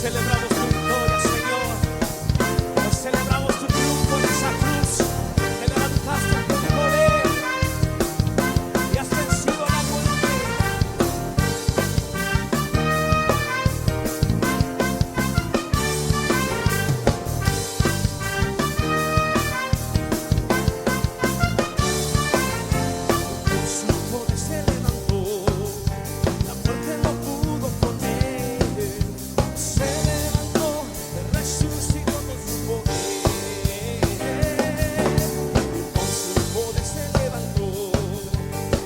celebramos tu victoria, Señor. Hoy celebramos tu triunfo en esa cruz. Te levantaste con poder y has vencido a la muerte. Con su poder se levantó, la muerte no pudo con él. Se levantó, resucitó con su poder. Con su poder se levantó,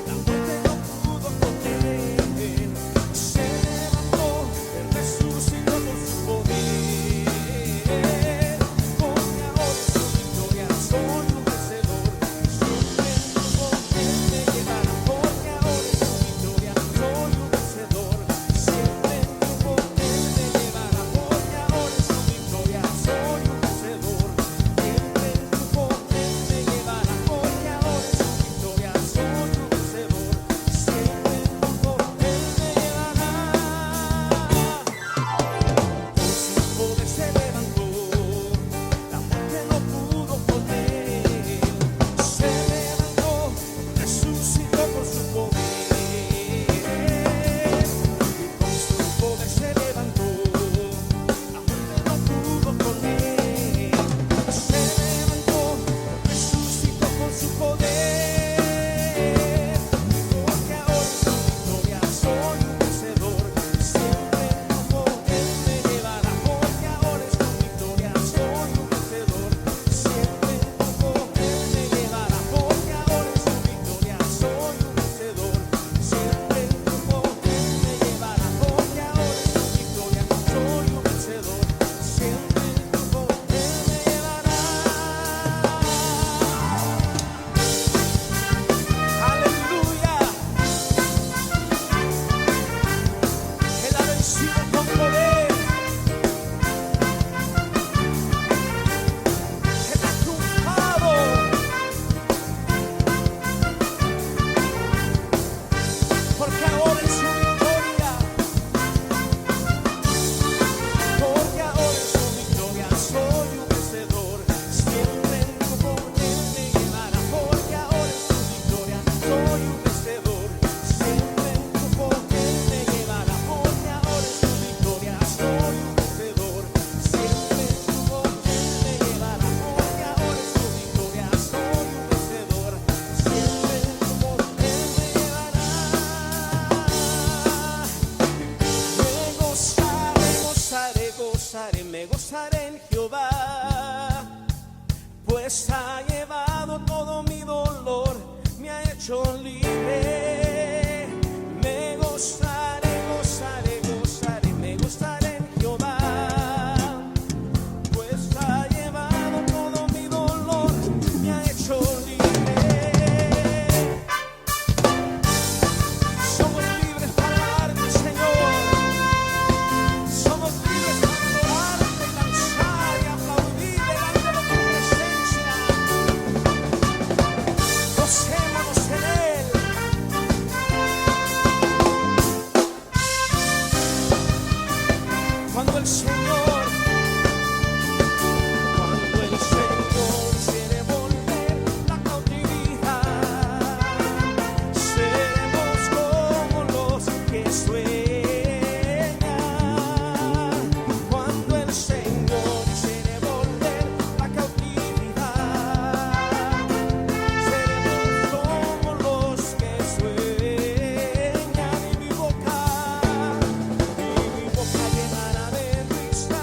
la muerte no pudo con él. Se levantó, resucitó con su poder. Porque ahora es su victoria, soy un vencedor. Siempre tu poder me llevará. Porque ahora es su victoria, soy un vencedor. Siempre tu poder me llevará. Porque ahora es su victoria, soy un vencedor. Siempre tu poder me llevará. Porque ahora es su victoria, soy un vencedor. Siempre tu poder me llevará. Con su poder se levantó, la muerte no pudo con él. Se levantó, resucitó con su poder. Con su poder se levantó, la muerte no pudo con él. Se levantó, resucitó con su poder. Porque ahora es su victoria, soy un vencedor. Siempre tu poder me llevará. Porque ahora es tu victoria, soy un vencedor. Siempre tu poder me llevará. Porque ahora es tu victoria, soy un vencedor. Siempre tu poder me llevará. Porque ahora es tu victoria, soy un vencedor. Siempre tu poder me llevará. Aleluya. Él ha vencido con poder. Él ha triunfado. Porque ahora es su victoria. Porque ahora es su victoria, soy un vencedor. Siempre tu poder me llevará. Porque ahora es su victoria, soy un vencedor. Siempre tu poder me llevará. Porque ahora es su victoria, soy un vencedor. Siempre tu poder me llevará. Porque ahora es su victoria, soy un vencedor. Siempre tu poder me llevará. Me gozaré en Jehová, pues ha llevado todo mi dolor, me ha hecho libre. Me gozaré, me gozaré en Jehová, pues ha llevado todo mi dolor, me ha hecho libre. Somos libres para alabarte, Señor. Somos libres para adorarte, danzar y aplaudir delante de tu presencia. Gocémonos en Él. Cuando el Señor quiere volver la cautividad, seremos como los que sueñan. Cuando el Señor quiere volver la cautividad, seremos como los que sueñan. Y mi boca llenará de risa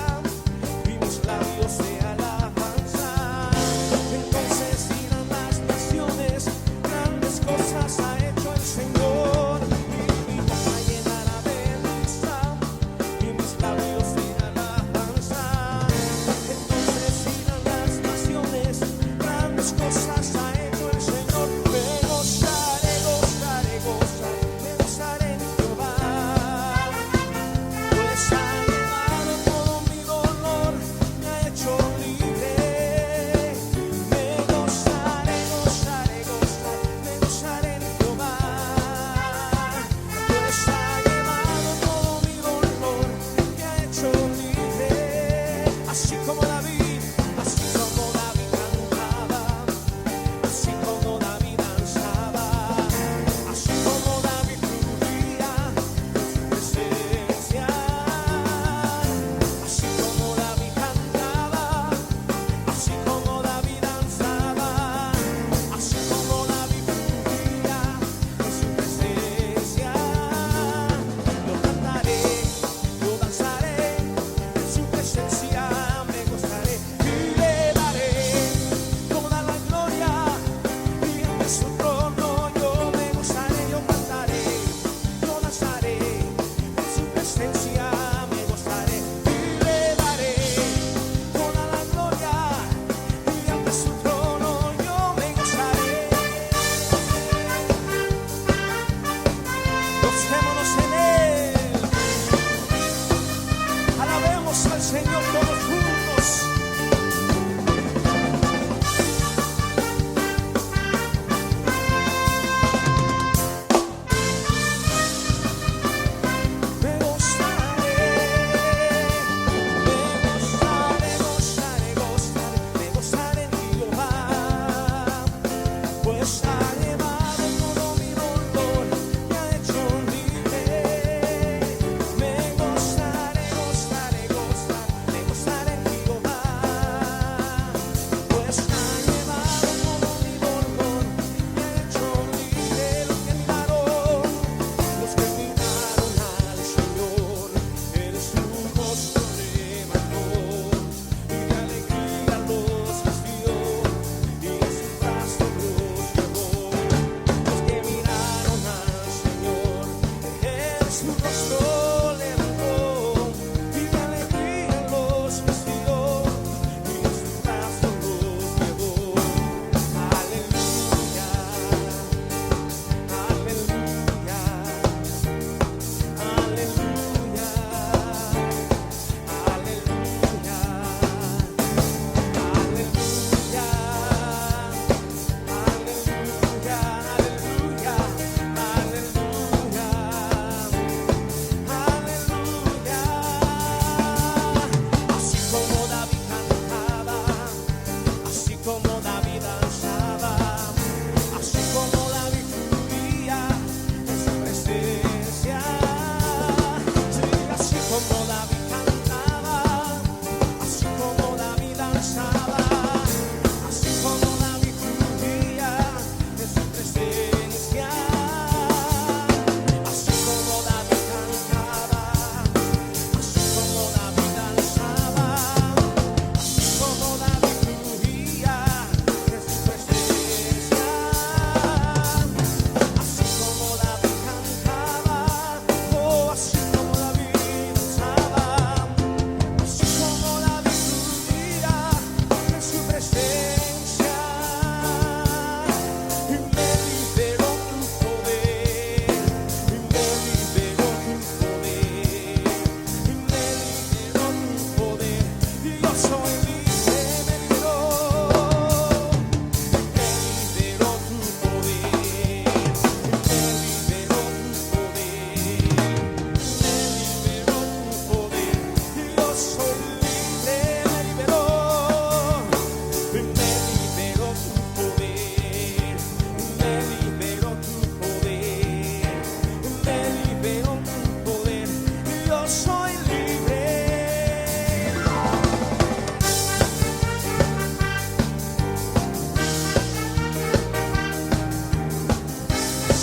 yo soy libre.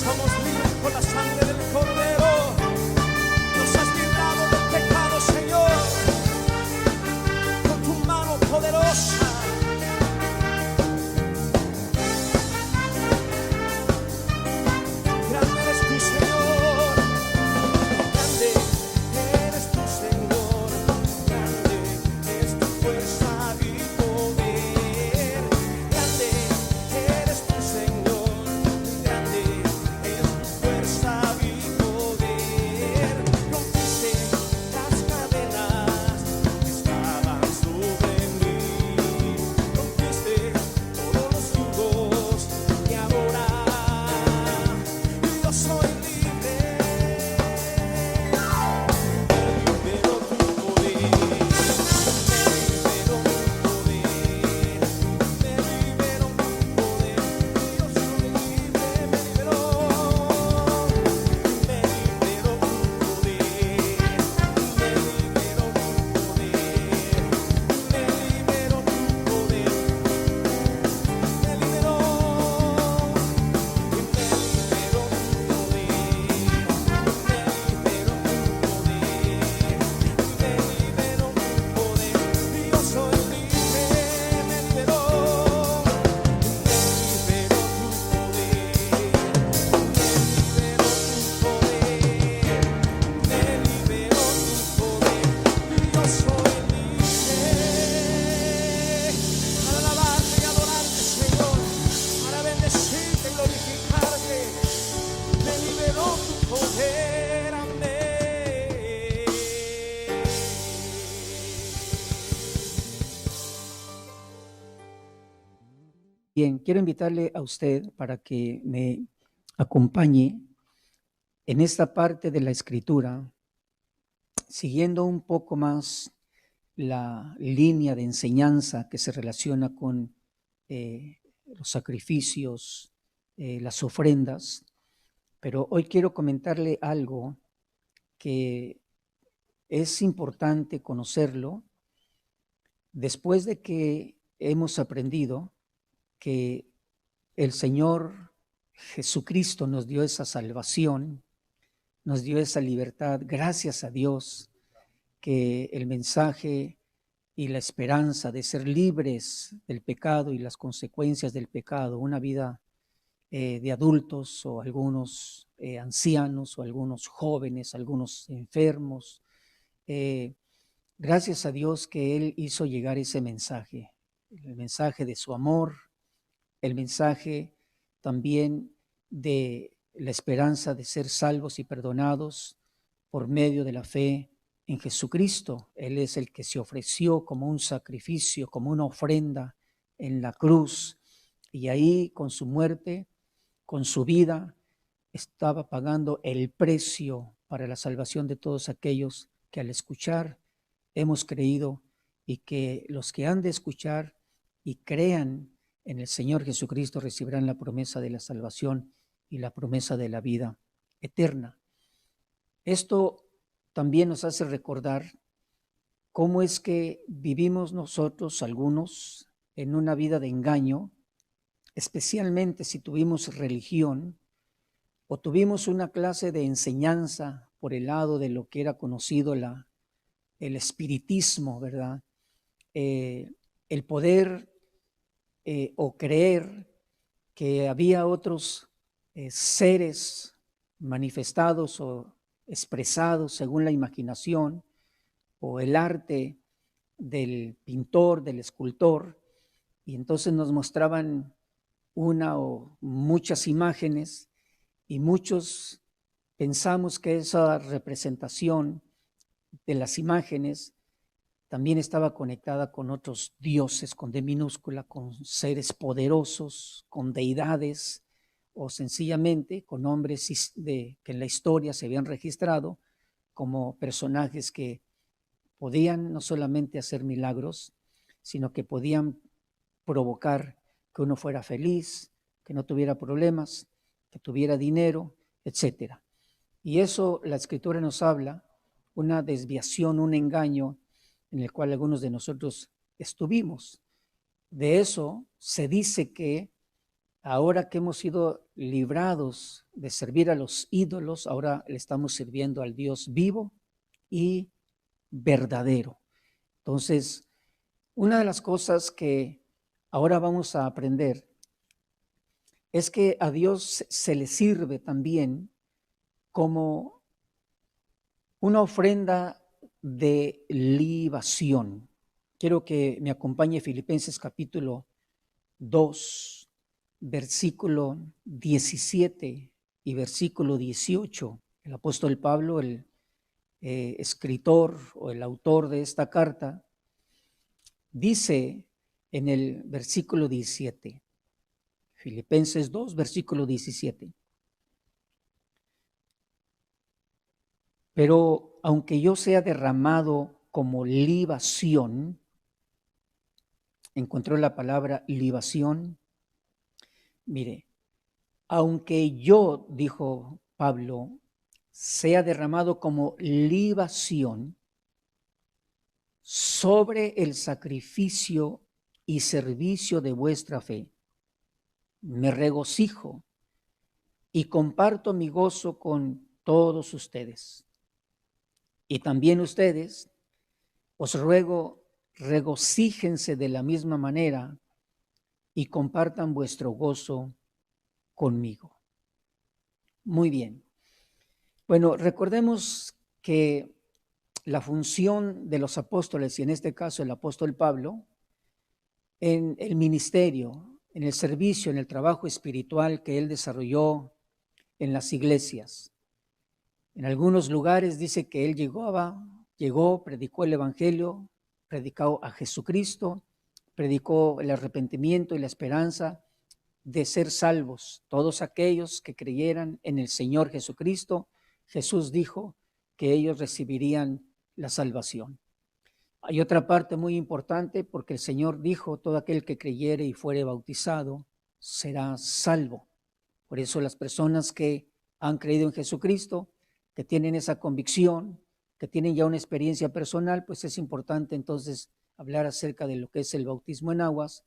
Somos libres por la sangre del Cordero. Nos has librado del pecado, Señor, con tu mano poderosa. Grande eres tu Señor, grande eres tu Señor, grande es tu fuerza y poder. Grande eres tu Señor, grande es tu fuerza y poder. Rompiste las cadenas que estaban sobre mí, rompiste todos los yugos y ahora yo soy libre. Me liberó tu poder, me liberó tu poder, me liberó tu poder. Yo soy libre, me liberó tu poder, me liberó tu poder, me liberó tu poder, me liberó. Bien, quiero invitarle a usted para que me acompañe en esta parte de la Escritura, siguiendo un poco más la línea de enseñanza que se relaciona con los sacrificios, las ofrendas, pero hoy quiero comentarle algo que es importante conocerlo después de que hemos aprendido que el Señor Jesucristo nos dio esa salvación, nos dio esa libertad. Gracias a Dios que el mensaje y la esperanza de ser libres del pecado y las consecuencias del pecado, una vida de adultos o algunos ancianos o algunos jóvenes, algunos enfermos, gracias a Dios que Él hizo llegar ese mensaje, el mensaje de su amor, el mensaje también de la esperanza de ser salvos y perdonados por medio de la fe en Jesucristo. Él es el que se ofreció como un sacrificio, como una ofrenda en la cruz, y ahí con su muerte, con su vida, estaba pagando el precio para la salvación de todos aquellos que al escuchar hemos creído, y que los que han de escuchar y crean en el Señor Jesucristo recibirán la promesa de la salvación y la promesa de la vida eterna. Esto también nos hace recordar cómo es que vivimos nosotros, algunos, en una vida de engaño, especialmente si tuvimos religión o tuvimos una clase de enseñanza por el lado de lo que era conocido el espiritismo, ¿verdad? El poder o creer que había otros seres manifestados o expresados según la imaginación o el arte del pintor, del escultor, y entonces nos mostraban una o muchas imágenes y muchos pensamos que esa representación de las imágenes también estaba conectada con otros dioses, con D minúscula, con seres poderosos, con deidades, o sencillamente con hombres que en la historia se habían registrado como personajes que podían no solamente hacer milagros, sino que podían provocar que uno fuera feliz, que no tuviera problemas, que tuviera dinero, etc. Y eso la Escritura nos habla una desviación, un engaño en el cual algunos de nosotros estuvimos. De eso se dice que ahora que hemos sido librados de servir a los ídolos, ahora le estamos sirviendo al Dios vivo y verdadero. Entonces, una de las cosas que ahora vamos a aprender es que a Dios se le sirve también como una ofrenda de libación. Quiero que me acompañe Filipenses capítulo 2, versículo 17 y versículo 18. El apóstol Pablo, el escritor o el autor de esta carta, dice en el versículo 17, Filipenses 2, versículo 17. Pero aunque yo sea derramado como libación, encontró la palabra libación. Mire, aunque yo, dijo Pablo, sea derramado como libación sobre el sacrificio y servicio de vuestra fe, me regocijo y comparto mi gozo con todos ustedes. Y también ustedes, os ruego, regocíjense de la misma manera y compartan vuestro gozo conmigo. Muy bien. Bueno, recordemos que la función de los apóstoles, y en este caso el apóstol Pablo, en el ministerio, en el servicio, en el trabajo espiritual que él desarrolló en las iglesias. En algunos lugares dice que él llegó, predicó el evangelio, predicó a Jesucristo, predicó el arrepentimiento y la esperanza de ser salvos. Todos aquellos que creyeran en el Señor Jesucristo, Jesús dijo que ellos recibirían la salvación. Hay otra parte muy importante porque el Señor dijo, todo aquel que creyere y fuere bautizado será salvo. Por eso las personas que han creído en Jesucristo, que tienen esa convicción, que tienen ya una experiencia personal, pues es importante entonces hablar acerca de lo que es el bautismo en aguas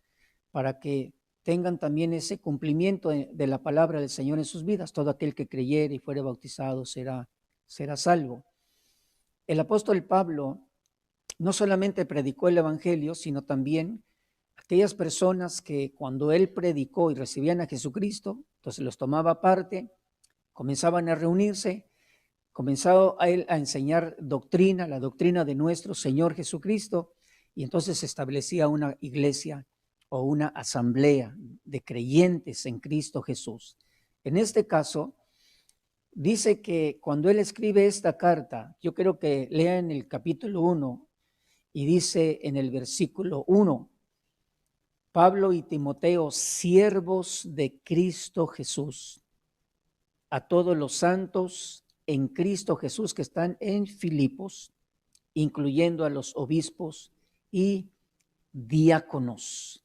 para que tengan también ese cumplimiento de la palabra del Señor en sus vidas. Todo aquel que creyere y fuere bautizado será salvo. El apóstol Pablo no solamente predicó el evangelio, sino también aquellas personas que cuando él predicó y recibían a Jesucristo, entonces los tomaba aparte, comenzaban a reunirse, comenzaba a él a enseñar doctrina, la doctrina de nuestro Señor Jesucristo, y entonces se establecía una iglesia o una asamblea de creyentes en Cristo Jesús. En este caso, dice que cuando él escribe esta carta, yo creo que lea en el capítulo 1 y dice en el versículo 1, Pablo y Timoteo, siervos de Cristo Jesús, a todos los santos en Cristo Jesús que están en Filipos, incluyendo a los obispos y diáconos.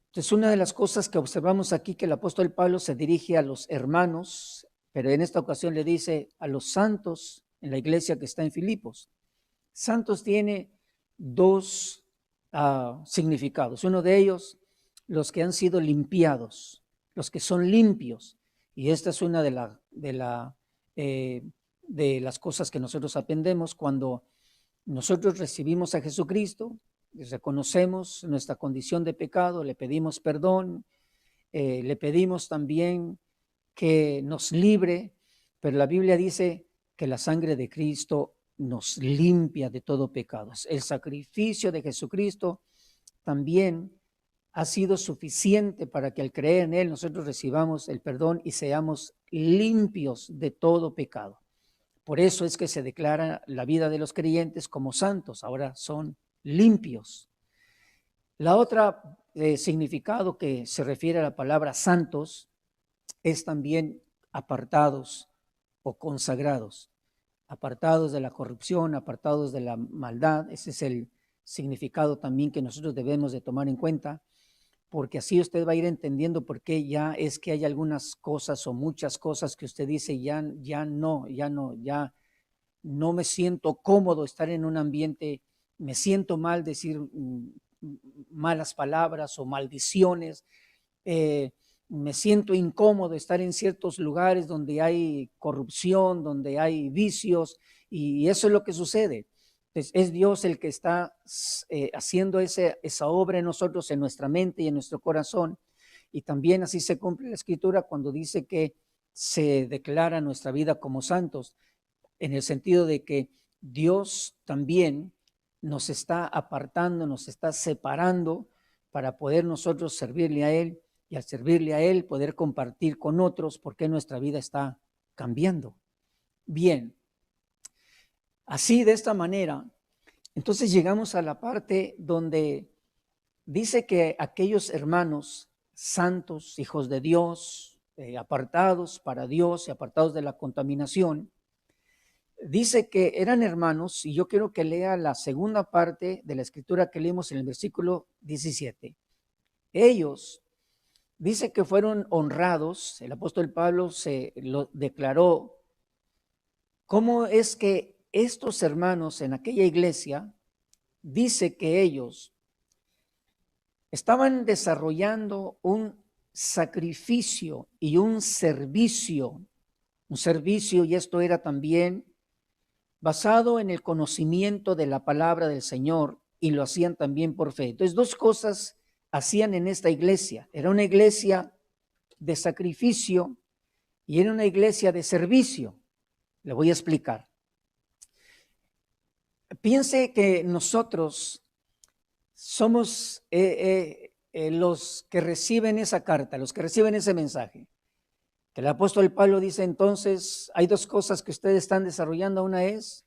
Entonces, una de las cosas que observamos aquí que el apóstol Pablo se dirige a los hermanos, pero en esta ocasión le dice a los santos en la iglesia que está en Filipos. Santos tiene dos significados. Uno de ellos, los que han sido limpiados, los que son limpios. Y esta es una de las cosas que nosotros aprendemos cuando nosotros recibimos a Jesucristo, reconocemos nuestra condición de pecado, le pedimos perdón, le pedimos también que nos libre, pero la Biblia dice que la sangre de Cristo nos limpia de todo pecado. El sacrificio de Jesucristo también ha sido suficiente para que al creer en Él nosotros recibamos el perdón y seamos limpios de todo pecado. Por eso es que se declara la vida de los creyentes como santos, ahora son limpios. La otra significado que se refiere a la palabra santos es también apartados o consagrados, apartados de la corrupción, apartados de la maldad. Ese es el significado también que nosotros debemos de tomar en cuenta, porque así usted va a ir entendiendo por qué ya es que hay algunas cosas o muchas cosas que usted dice ya no me siento cómodo estar en un ambiente, me siento mal decir malas palabras o maldiciones, me siento incómodo estar en ciertos lugares donde hay corrupción, donde hay vicios, y eso es lo que sucede. Entonces, es Dios el que está haciendo esa obra en nosotros, en nuestra mente y en nuestro corazón. Y también así se cumple la Escritura cuando dice que se declara nuestra vida como santos, en el sentido de que Dios también nos está apartando, nos está separando para poder nosotros servirle a Él, y al servirle a Él poder compartir con otros porque nuestra vida está cambiando. Bien, así de esta manera, entonces llegamos a la parte donde dice que aquellos hermanos santos, hijos de Dios, apartados para Dios y apartados de la contaminación, dice que eran hermanos, y yo quiero que lea la segunda parte de la escritura que leímos en el versículo 17. Ellos, dice que fueron honrados, el apóstol Pablo se lo declaró. ¿Cómo es que estos hermanos en aquella iglesia, dice que ellos estaban desarrollando un sacrificio y un servicio, y esto era también basado en el conocimiento de la palabra del Señor, y lo hacían también por fe? Entonces, dos cosas hacían en esta iglesia. Era una iglesia de sacrificio y era una iglesia de servicio. Le voy a explicar. Piense que nosotros somos los que reciben esa carta, los que reciben ese mensaje. Que el apóstol Pablo dice entonces, hay dos cosas que ustedes están desarrollando. Una es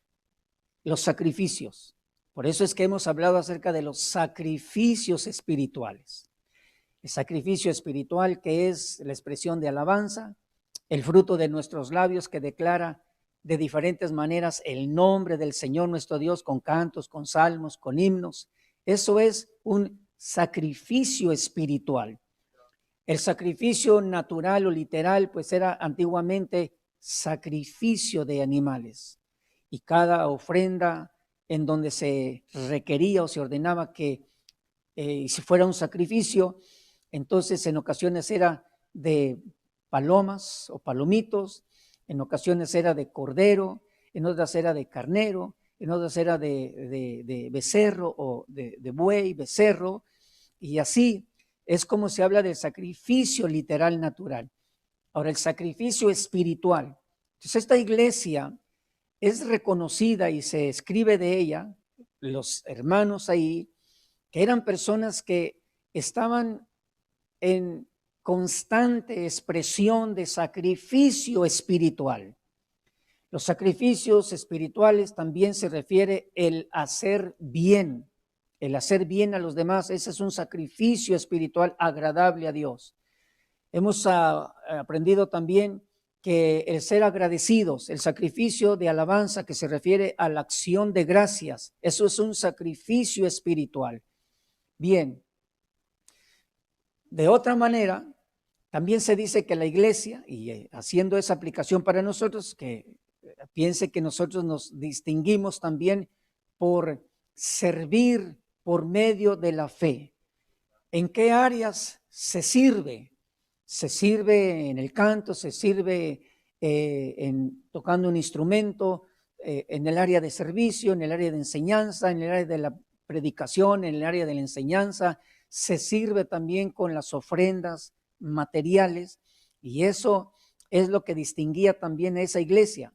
los sacrificios. Por eso es que hemos hablado acerca de los sacrificios espirituales. El sacrificio espiritual, que es la expresión de alabanza, el fruto de nuestros labios que declara de diferentes maneras el nombre del Señor nuestro Dios, con cantos, con salmos, con himnos. Eso es un sacrificio espiritual. El sacrificio natural o literal, pues era antiguamente sacrificio de animales. Y cada ofrenda en donde se requería o se ordenaba que si fuera un sacrificio, entonces en ocasiones era de palomas o palomitos, en ocasiones era de cordero, en otras era de carnero, en otras era de becerro o de buey, becerro, y así es como se habla del sacrificio literal natural. Ahora, el sacrificio espiritual. Entonces, esta iglesia es reconocida y se escribe de ella, los hermanos ahí, que eran personas que estaban en constante expresión de sacrificio espiritual. Los sacrificios espirituales también se refiere el hacer bien a los demás. Ese es un sacrificio espiritual agradable a Dios. Hemos aprendido también que el ser agradecidos, el sacrificio de alabanza que se refiere a la acción de gracias, eso es un sacrificio espiritual. Bien, de otra manera, también se dice que la iglesia, y haciendo esa aplicación para nosotros, que piense que nosotros nos distinguimos también por servir por medio de la fe. ¿En qué áreas se sirve? Se sirve en el canto, se sirve en tocando un instrumento, en el área de servicio, en el área de enseñanza, en el área de la predicación, en el área de la enseñanza. Se sirve también con las ofrendas materiales, y eso es lo que distinguía también a esa iglesia.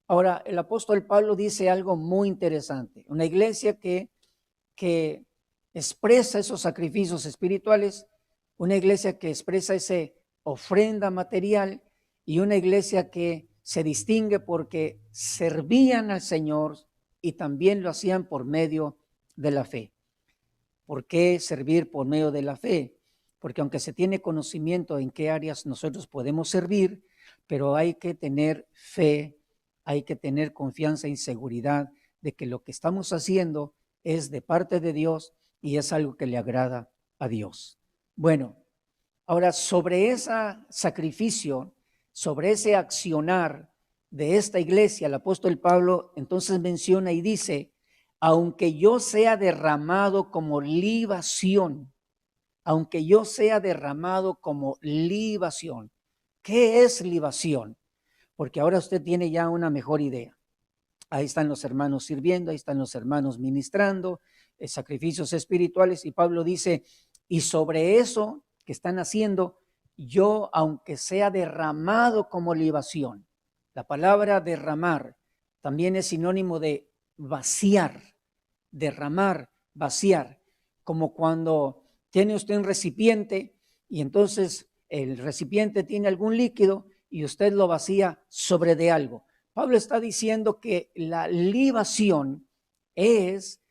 Ahora, el apóstol Pablo dice algo muy interesante. Una iglesia que expresa esos sacrificios espirituales, una iglesia que expresa esa ofrenda material, y una iglesia que se distingue porque servían al Señor y también lo hacían por medio de la fe. ¿Por qué servir por medio de la fe? Porque aunque se tiene conocimiento en qué áreas nosotros podemos servir, pero hay que tener fe, hay que tener confianza y seguridad de que lo que estamos haciendo es de parte de Dios y es algo que le agrada a Dios. Bueno, ahora sobre ese sacrificio, sobre ese accionar de esta iglesia, el apóstol Pablo entonces menciona y dice, aunque yo sea derramado como libación, aunque yo sea derramado como libación. ¿Qué es libación? Porque ahora usted tiene ya una mejor idea. Ahí están los hermanos sirviendo, ahí están los hermanos ministrando, sacrificios espirituales, y Pablo dice, y sobre eso que están haciendo, yo, aunque sea derramado como libación, la palabra derramar también es sinónimo de vaciar, derramar, vaciar, como cuando tiene usted un recipiente y entonces el recipiente tiene algún líquido y usted lo vacía sobre de algo. Pablo está diciendo que la libación es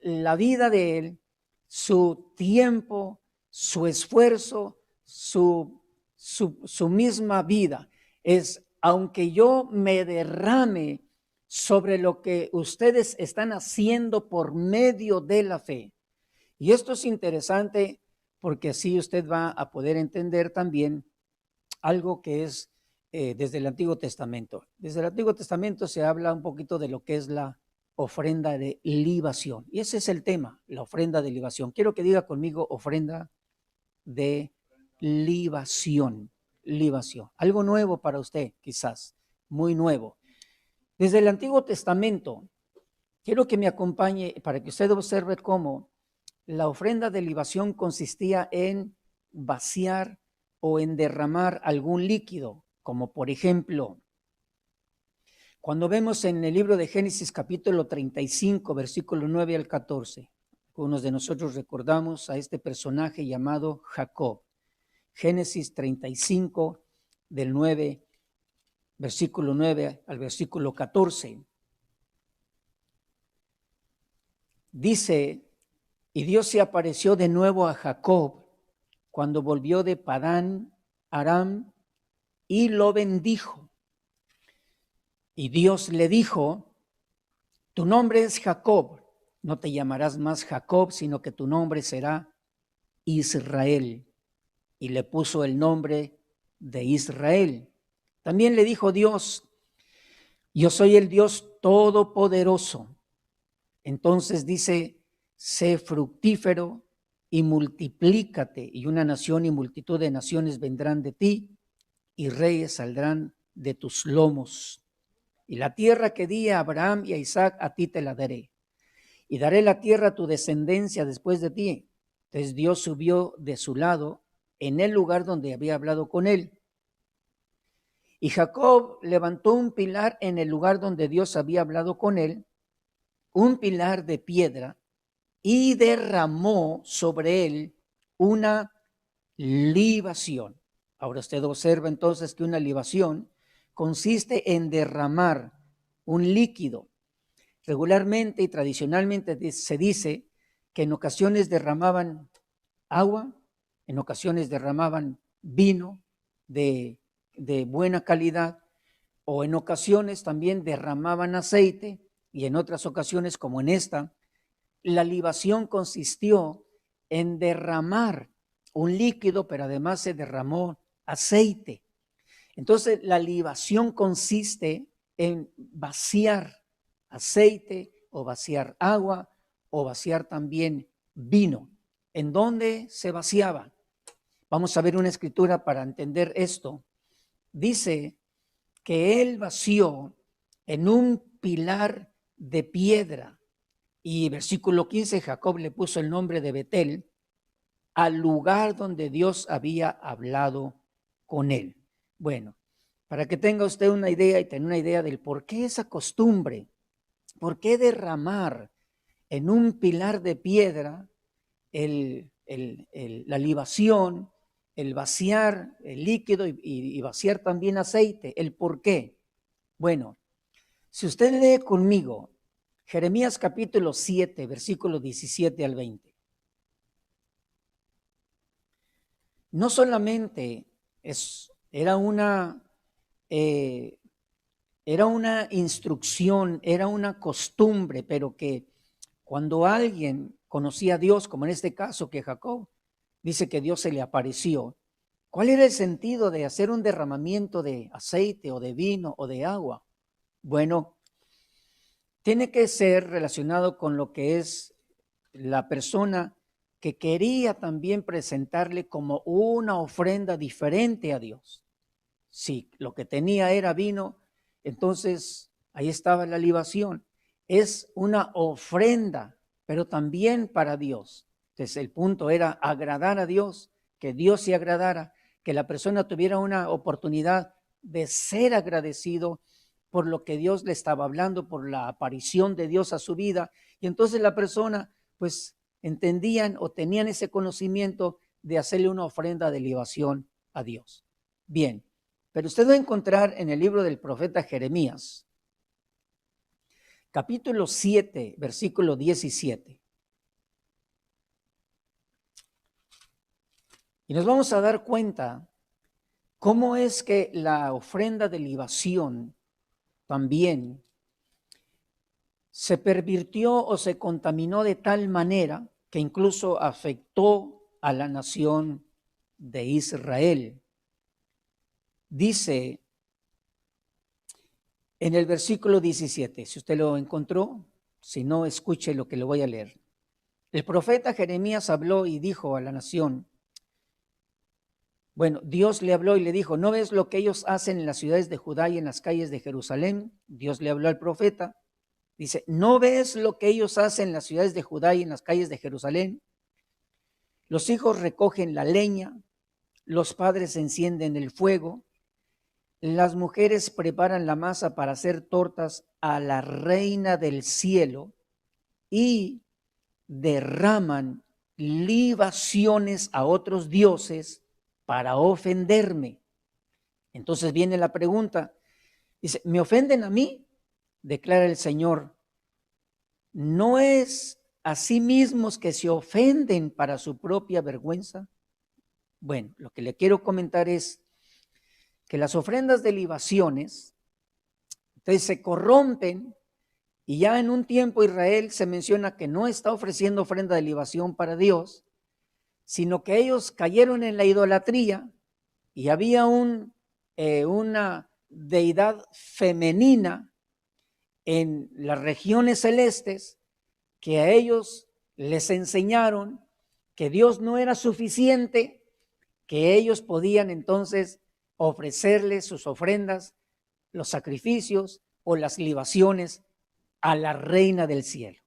la vida de él, su tiempo, su esfuerzo, su misma vida. Es, aunque yo me derrame sobre lo que ustedes están haciendo por medio de la fe. Y esto es interesante porque así usted va a poder entender también algo que es desde el Antiguo Testamento. Desde el Antiguo Testamento se habla un poquito de lo que es la ofrenda de libación. Y ese es el tema, la ofrenda de libación. Quiero que diga conmigo ofrenda de libación. Libación. Algo nuevo para usted, quizás, muy nuevo. Desde el Antiguo Testamento, quiero que me acompañe para que usted observe cómo la ofrenda de libación consistía en vaciar o en derramar algún líquido, como por ejemplo, cuando vemos en el libro de Génesis capítulo 35, versículo 9 al 14, algunos de nosotros recordamos a este personaje llamado Jacob. Génesis 35, del 9, versículo 9 al versículo 14. Dice, y Dios se apareció de nuevo a Jacob cuando volvió de Padán Aram y lo bendijo. Y Dios le dijo, tu nombre es Jacob, no te llamarás más Jacob, sino que tu nombre será Israel. Y le puso el nombre de Israel. También le dijo Dios, yo soy el Dios todopoderoso. Entonces dice, sé fructífero y multiplícate, y una nación y multitud de naciones vendrán de ti, y reyes saldrán de tus lomos. Y la tierra que di a Abraham y a Isaac, a ti te la daré. Y daré la tierra a tu descendencia después de ti. Entonces Dios subió de su lado en el lugar donde había hablado con él. Y Jacob levantó un pilar en el lugar donde Dios había hablado con él, un pilar de piedra, y derramó sobre él una libación. Ahora usted observa entonces que una libación consiste en derramar un líquido. Regularmente y tradicionalmente se dice que en ocasiones derramaban agua, en ocasiones derramaban vino de buena calidad, o en ocasiones también derramaban aceite, y en otras ocasiones, como en esta, la libación consistió en derramar un líquido, pero además se derramó aceite. Entonces, la libación consiste en vaciar aceite o vaciar agua o vaciar también vino. ¿En dónde se vaciaba? Vamos a ver una escritura para entender esto. Dice que él vació en un pilar de piedra. Y versículo 15, Jacob le puso el nombre de Betel al lugar donde Dios había hablado con él. Bueno, para que tenga usted una idea y tener una idea del por qué esa costumbre, por qué derramar en un pilar de piedra la libación, el vaciar el líquido y vaciar también aceite, el por qué. Bueno, si usted lee conmigo Jeremías capítulo 7, versículos 17 al 20. No solamente era una instrucción, era una costumbre, pero que cuando alguien conocía a Dios, como en este caso que Jacob, dice que Dios se le apareció ¿Cuál era el sentido de hacer un derramamiento de aceite o de vino o de agua? Bueno, tiene que ser relacionado con lo que es la persona que quería también presentarle como una ofrenda diferente a Dios. Si lo que tenía era vino, entonces ahí estaba la libación. Es una ofrenda, pero también para Dios. Entonces el punto era agradar a Dios, que Dios se agradara, que la persona tuviera una oportunidad de ser agradecido por lo que Dios le estaba hablando, por la aparición de Dios a su vida. Y entonces la persona pues entendían o tenían ese conocimiento de hacerle una ofrenda de libación a Dios. Bien, pero usted va a encontrar en el libro del profeta Jeremías, capítulo 7, versículo 17. Y nos vamos a dar cuenta cómo es que la ofrenda de libación también se pervirtió o se contaminó de tal manera que incluso afectó a la nación de Israel. Dice en el versículo 17, si usted lo encontró, si no, escuche lo que le voy a leer. El profeta Jeremías habló y dijo a la nación, bueno, Dios le habló y le dijo, ¿no ves lo que ellos hacen en las ciudades de Judá y en las calles de Jerusalén? Dios le habló al profeta. Dice, ¿no ves lo que ellos hacen en las ciudades de Judá y en las calles de Jerusalén? Los hijos recogen la leña, los padres encienden el fuego, las mujeres preparan la masa para hacer tortas a la reina del cielo y derraman libaciones a otros dioses para ofenderme. Entonces viene la pregunta, dice, ¿me ofenden a mí? Declara el Señor, ¿no es a sí mismos que se ofenden para su propia vergüenza? Bueno, lo que le quiero comentar es que las ofrendas de libaciones entonces se corrompen y ya en un tiempo Israel se menciona que no está ofreciendo ofrenda de libación para Dios, sino que ellos cayeron en la idolatría y había una deidad femenina en las regiones celestes que a ellos les enseñaron que Dios no era suficiente, que ellos podían entonces ofrecerle sus ofrendas, los sacrificios o las libaciones a la reina del cielo.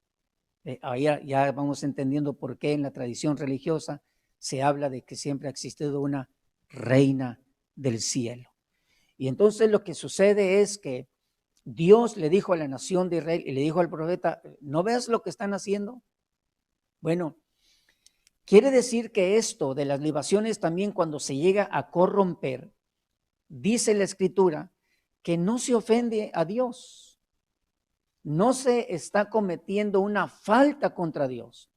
Ahí ya vamos entendiendo por qué en la tradición religiosa se habla de que siempre ha existido una reina del cielo. Y entonces lo que sucede es que Dios le dijo a la nación de Israel y le dijo al profeta, ¿no ves lo que están haciendo? Bueno, quiere decir que esto de las libaciones también cuando se llega a corromper, dice la Escritura que no se ofende a Dios, no se está cometiendo una falta contra Dios,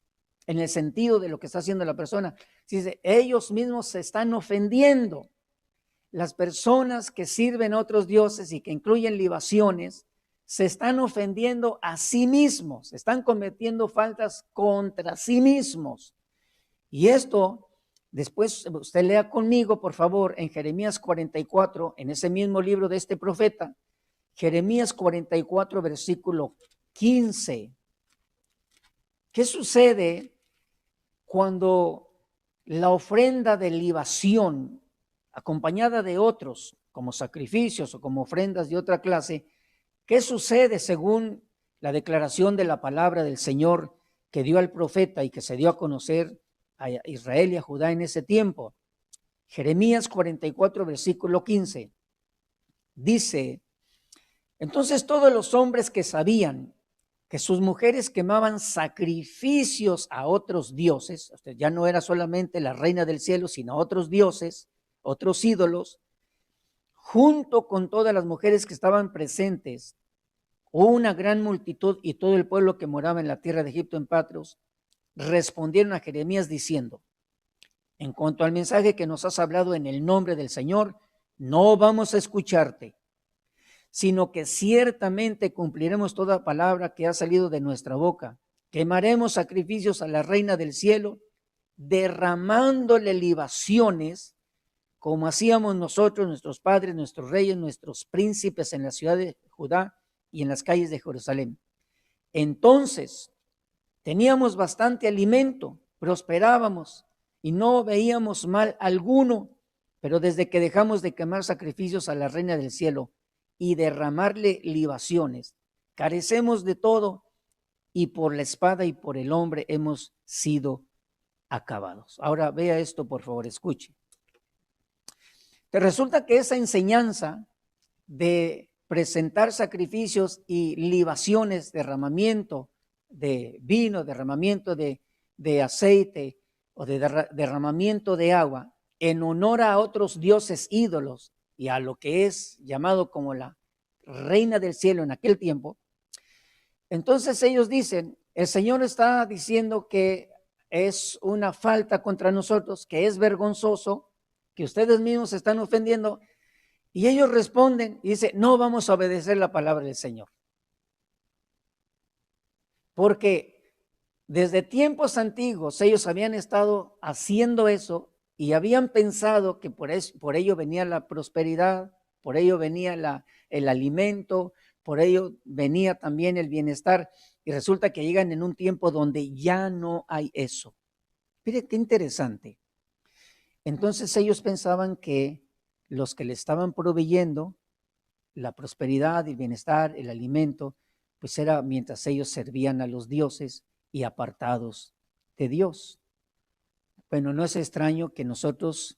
en el sentido de lo que está haciendo la persona. Dice, ellos mismos se están ofendiendo. Las personas que sirven a otros dioses y que incluyen libaciones, se están ofendiendo a sí mismos, están cometiendo faltas contra sí mismos. Y esto, después usted lea conmigo, por favor, en Jeremías 44, en ese mismo libro de este profeta, Jeremías 44, versículo 15. ¿Qué sucede cuando la ofrenda de libación, acompañada de otros, como sacrificios o como ofrendas de otra clase, qué sucede según la declaración de la palabra del Señor que dio al profeta y que se dio a conocer a Israel y a Judá en ese tiempo? Jeremías 44, versículo 15. Dice, entonces todos los hombres que sabían que sus mujeres quemaban sacrificios a otros dioses, ya no era solamente la reina del cielo, sino a otros dioses, otros ídolos, junto con todas las mujeres que estaban presentes, una gran multitud y todo el pueblo que moraba en la tierra de Egipto en Patros, respondieron a Jeremías diciendo, en cuanto al mensaje que nos has hablado en el nombre del Señor, no vamos a escucharte, sino que ciertamente cumpliremos toda palabra que ha salido de nuestra boca. Quemaremos sacrificios a la reina del cielo, derramándole libaciones como hacíamos nosotros, nuestros padres, nuestros reyes, nuestros príncipes en la ciudad de Judá y en las calles de Jerusalén. Entonces teníamos bastante alimento, prosperábamos y no veíamos mal alguno, pero desde que dejamos de quemar sacrificios a la Reina del Cielo y derramarle libaciones, carecemos de todo y por la espada y por el hombre hemos sido acabados. Ahora vea esto, por favor, escuche. Te resulta que esa enseñanza de presentar sacrificios y libaciones, derramamiento de vino, derramamiento de aceite o de derramamiento de agua en honor a otros dioses ídolos y a lo que es llamado como la Reina del Cielo en aquel tiempo. Entonces ellos dicen, el Señor está diciendo que es una falta contra nosotros, que es vergonzoso, que ustedes mismos se están ofendiendo. Y ellos responden y dicen, no vamos a obedecer la palabra del Señor. Porque desde tiempos antiguos ellos habían estado haciendo eso y habían pensado que por ello venía la prosperidad, por ello venía el alimento, por ello venía también el bienestar. Y resulta que llegan en un tiempo donde ya no hay eso. Mire qué interesante. Entonces ellos pensaban que los que le estaban proveyendo la prosperidad, el bienestar, el alimento, pues era mientras ellos servían a los dioses y apartados de Dios. Bueno, no es extraño que nosotros,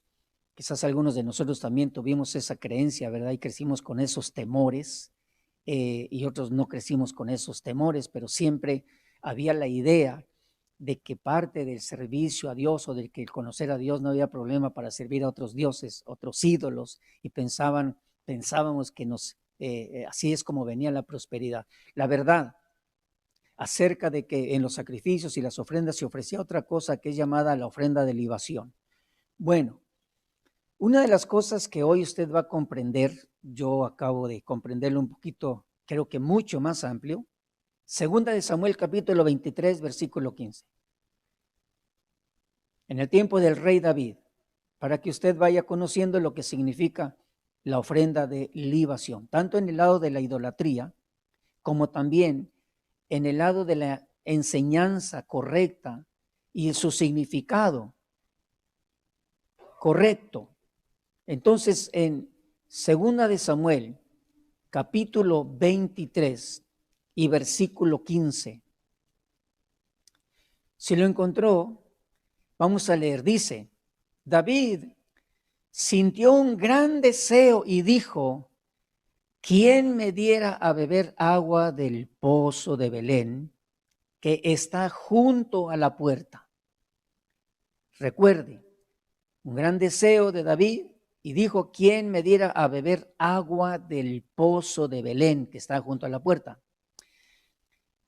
quizás algunos de nosotros también tuvimos esa creencia, ¿verdad? Y crecimos con esos temores y otros no crecimos con esos temores, pero siempre había la idea de que parte del servicio a Dios o de que el conocer a Dios no había problema para servir a otros dioses, otros ídolos, y pensábamos que así es como venía la prosperidad. La verdad acerca de que en los sacrificios y las ofrendas se ofrecía otra cosa que es llamada la ofrenda de libación. Bueno, una de las cosas que hoy usted va a comprender, yo acabo de comprenderlo un poquito, creo que mucho más amplio, Segunda de Samuel capítulo 23, versículo 15. En el tiempo del rey David, para que usted vaya conociendo lo que significa la ofrenda de libación, tanto en el lado de la idolatría, como también en el lado de la enseñanza correcta y su significado correcto. Entonces, en Segunda de Samuel, capítulo 23 y versículo 15, si lo encontró, vamos a leer. Dice, David sintió un gran deseo y dijo, ¿quién me diera a beber agua del pozo de Belén, que está junto a la puerta? Recuerde, un gran deseo de David y dijo, ¿quién me diera a beber agua del pozo de Belén, que está junto a la puerta?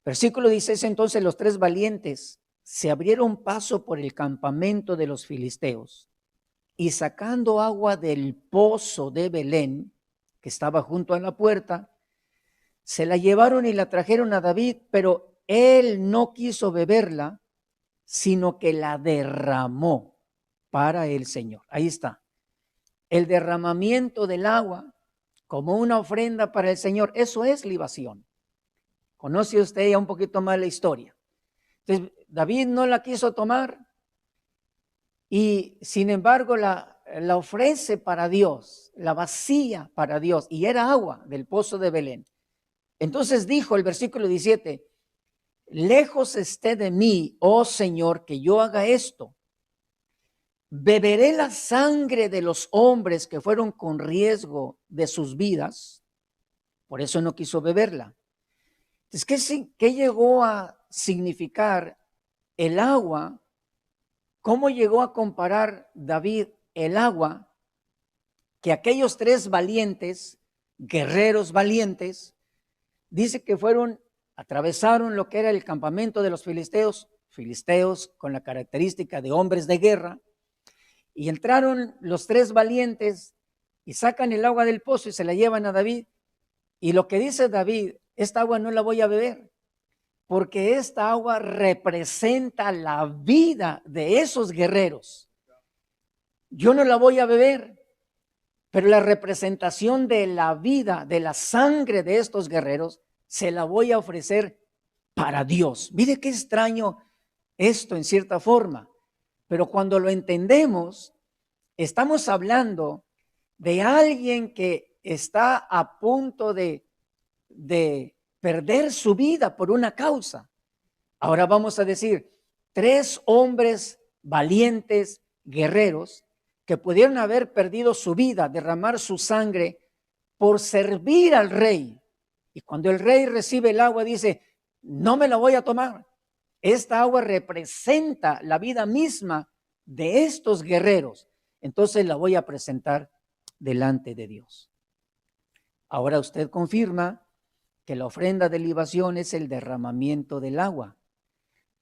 Versículo 16, entonces los tres valientes se abrieron paso por el campamento de los filisteos y sacando agua del pozo de Belén, que estaba junto a la puerta, se la llevaron y la trajeron a David, pero él no quiso beberla, sino que la derramó para el Señor. Ahí está. El derramamiento del agua como una ofrenda para el Señor, eso es libación. Conoce usted ya un poquito más la historia. Entonces, David no la quiso tomar y sin embargo la ofrece para Dios, la vacía para Dios, y era agua del pozo de Belén. Entonces dijo el versículo 17, lejos esté de mí, oh Señor, que yo haga esto. Beberé la sangre de los hombres que fueron con riesgo de sus vidas. Por eso no quiso beberla. Entonces, ¿qué llegó a significar el agua? ¿Cómo llegó a comparar David el agua que aquellos tres valientes, guerreros valientes, dice que atravesaron lo que era el campamento de los filisteos con la característica de hombres de guerra, y entraron los tres valientes y sacan el agua del pozo y se la llevan a David. Y lo que dice David, esta agua no la voy a beber, porque esta agua representa la vida de esos guerreros. Yo no la voy a beber Pero la representación de la vida, de la sangre de estos guerreros, se la voy a ofrecer para Dios. Mire qué extraño esto en cierta forma. Pero cuando lo entendemos, estamos hablando de alguien que está a punto de perder su vida por una causa. Ahora vamos a decir, 3 hombres valientes, guerreros, que pudieron haber perdido su vida, derramar su sangre por servir al rey. Y cuando el rey recibe el agua, dice, no me la voy a tomar. Esta agua representa la vida misma de estos guerreros. Entonces la voy a presentar delante de Dios. Ahora usted confirma que la ofrenda de libación es el derramamiento del agua,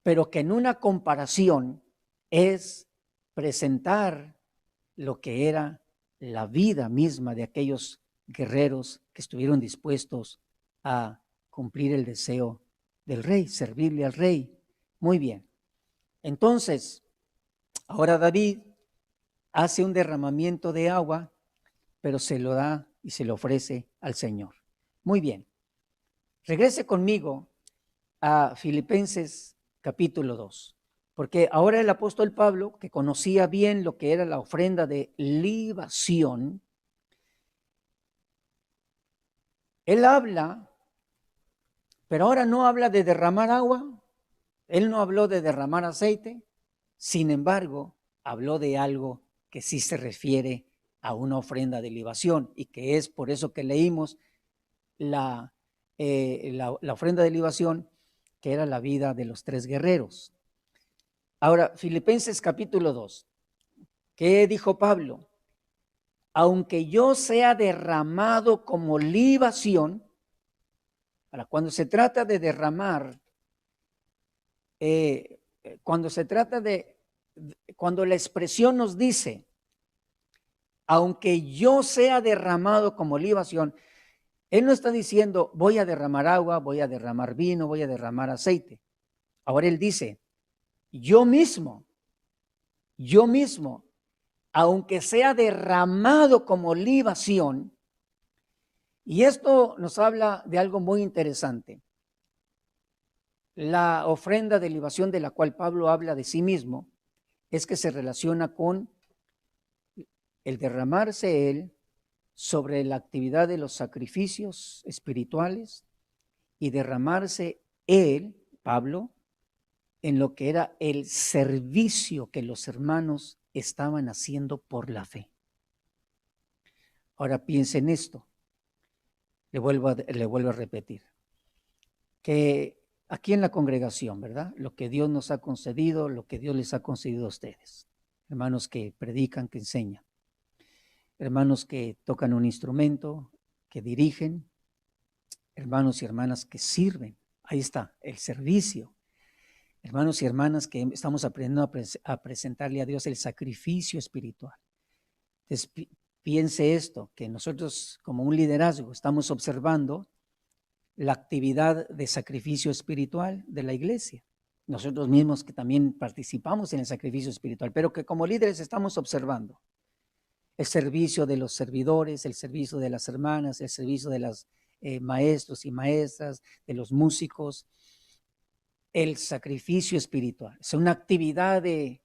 pero que en una comparación es presentar lo que era la vida misma de aquellos guerreros que estuvieron dispuestos a cumplir el deseo del rey, servirle al rey. Muy bien. Entonces, ahora David hace un derramamiento de agua, pero se lo da y se lo ofrece al Señor. Muy bien. Regrese conmigo a Filipenses capítulo 2, porque ahora el apóstol Pablo, que conocía bien lo que era la ofrenda de libación, él habla, pero ahora no habla de derramar agua, él no habló de derramar aceite, sin embargo, habló de algo que sí se refiere a una ofrenda de libación, y que es por eso que leímos la ofrenda de libación, que era la vida de los 3 guerreros. Ahora, Filipenses capítulo 2, ¿qué dijo Pablo? Aunque yo sea derramado como libación, para cuando se trata de derramar, cuando la expresión nos dice, aunque yo sea derramado como libación, él no está diciendo, voy a derramar agua, voy a derramar vino, voy a derramar aceite. Ahora él dice, yo mismo, aunque sea derramado como libación, y esto nos habla de algo muy interesante. La ofrenda de libación de la cual Pablo habla de sí mismo es que se relaciona con el derramarse él sobre la actividad de los sacrificios espirituales y derramarse él, Pablo, en lo que era el servicio que los hermanos estaban haciendo por la fe. Ahora piense en esto. Le vuelvo a repetir. Que aquí en la congregación, ¿verdad? Lo que Dios nos ha concedido, lo que Dios les ha concedido a ustedes. Hermanos que predican, que enseñan. Hermanos que tocan un instrumento, que dirigen. Hermanos y hermanas que sirven. Ahí está, el servicio. Hermanos y hermanas que estamos aprendiendo a presentarle a Dios el sacrificio espiritual. Entonces, piense esto, que nosotros como un liderazgo estamos observando la actividad de sacrificio espiritual de la iglesia. Nosotros mismos que también participamos en el sacrificio espiritual, pero que como líderes estamos observando el servicio de los servidores, el servicio de las hermanas, el servicio de los maestros y maestras, de los músicos, el sacrificio espiritual. Es una actividad de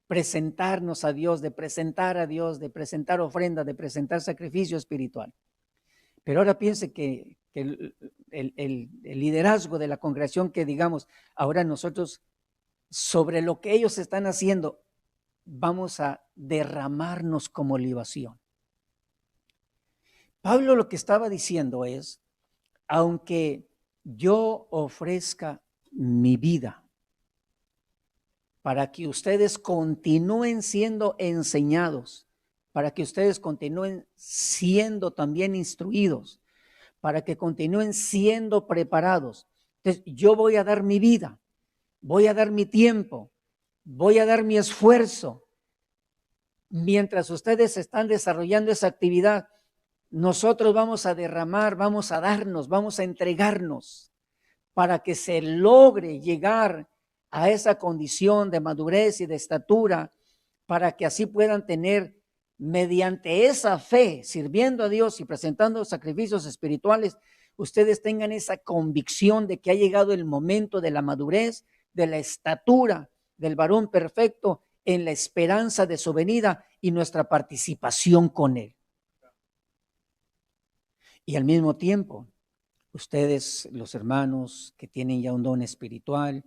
presentarnos a Dios, de presentar a Dios, de presentar ofrenda, de presentar sacrificio espiritual. Pero ahora piense que el liderazgo de la congregación, que digamos, ahora nosotros sobre lo que ellos están haciendo, vamos a derramarnos como libación. Pablo lo que estaba diciendo es, aunque yo ofrezca mi vida para que ustedes continúen siendo enseñados, para que ustedes continúen siendo también instruidos, para que continúen siendo preparados. Entonces, yo voy a dar mi vida, voy a dar mi tiempo, voy a dar mi esfuerzo. Mientras ustedes están desarrollando esa actividad, nosotros vamos a derramar, vamos a darnos, vamos a entregarnos para que se logre llegar a esa condición de madurez y de estatura, para que así puedan tener mediante esa fe, sirviendo a Dios y presentando sacrificios espirituales, ustedes tengan esa convicción de que ha llegado el momento de la madurez, de la estatura del varón perfecto en la esperanza de su venida y nuestra participación con él. Y al mismo tiempo, ustedes, los hermanos que tienen ya un don espiritual,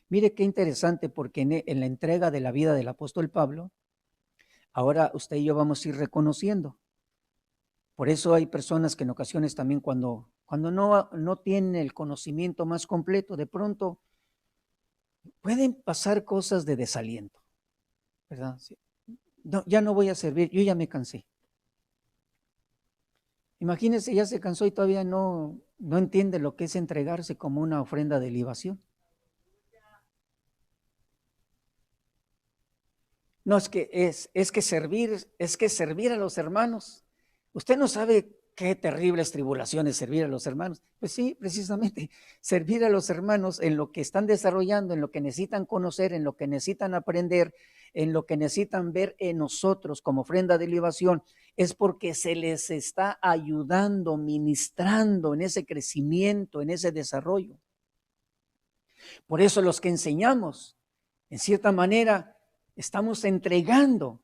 mire qué interesante, porque en la entrega de la vida del apóstol Pablo, ahora usted y yo vamos a ir reconociendo. Por eso hay personas que en ocasiones también cuando no tienen el conocimiento más completo, de pronto pueden pasar cosas de desaliento, ¿verdad? No, ya no voy a servir, yo ya me cansé. Imagínense, ya se cansó y todavía no entiende lo que es entregarse como una ofrenda de libación. No, es que servir a los hermanos. Usted no sabe qué terribles tribulaciones servir a los hermanos. Pues sí, precisamente, servir a los hermanos en lo que están desarrollando, en lo que necesitan conocer, en lo que necesitan aprender, en lo que necesitan ver en nosotros como ofrenda de libación, es porque se les está ayudando, ministrando en ese crecimiento, en ese desarrollo. Por eso los que enseñamos, en cierta manera, estamos entregando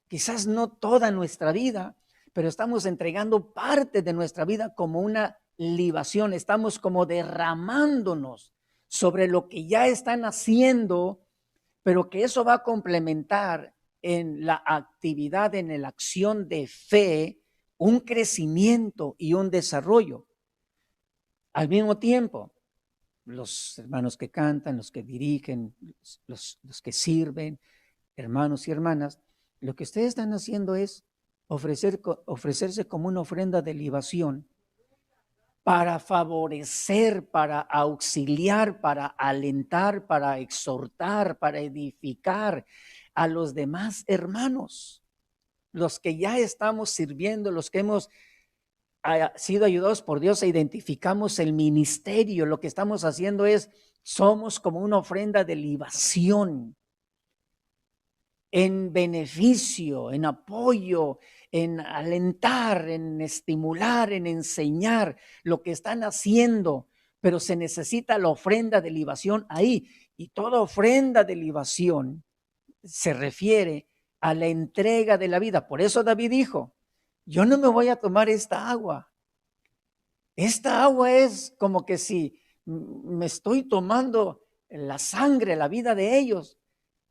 quizás no toda nuestra vida, pero estamos entregando parte de nuestra vida como una libación. Estamos como derramándonos sobre lo que ya están haciendo, pero que eso va a complementar en la actividad, en la acción de fe, un crecimiento y un desarrollo. Al mismo tiempo, los hermanos que cantan, los que dirigen, los que sirven, hermanos y hermanas, lo que ustedes están haciendo es ofrecerse como una ofrenda de libación para favorecer, para auxiliar, para alentar, para exhortar, para edificar a los demás hermanos, los que ya estamos sirviendo, los que hemos sido ayudados por Dios e identificamos el ministerio. Lo que estamos haciendo somos como una ofrenda de libación en beneficio, en apoyo, en alentar, en estimular, en enseñar lo que están haciendo, pero se necesita la ofrenda de libación ahí. Y toda ofrenda de libación se refiere a la entrega de la vida. Por eso David dijo, yo no me voy a tomar esta agua. Esta agua es como que si me estoy tomando la sangre, la vida de ellos.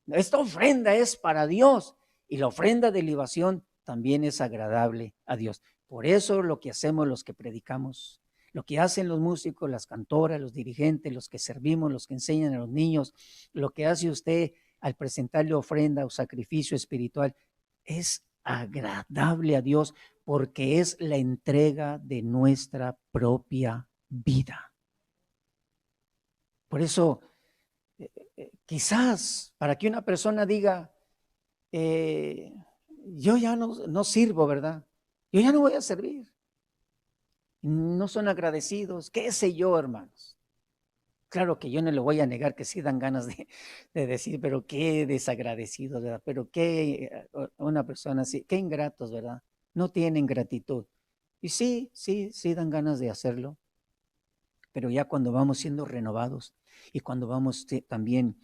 Esta ofrenda es para Dios y la ofrenda de libación también es agradable a Dios. Por eso lo que hacemos los que predicamos, lo que hacen los músicos, las cantoras, los dirigentes, los que servimos, los que enseñan a los niños, lo que hace usted al presentarle ofrenda o sacrificio espiritual, es agradable a Dios porque es la entrega de nuestra propia vida. Por eso, quizás para que una persona diga, yo ya no sirvo, ¿verdad? Yo ya no voy a servir. No son agradecidos, qué sé yo, hermanos. Claro que yo no le voy a negar que sí dan ganas de decir, pero qué desagradecidos, ¿verdad? Pero qué una persona así, qué ingratos, ¿verdad? No tienen gratitud. Y sí dan ganas de hacerlo. Pero ya cuando vamos siendo renovados y cuando vamos también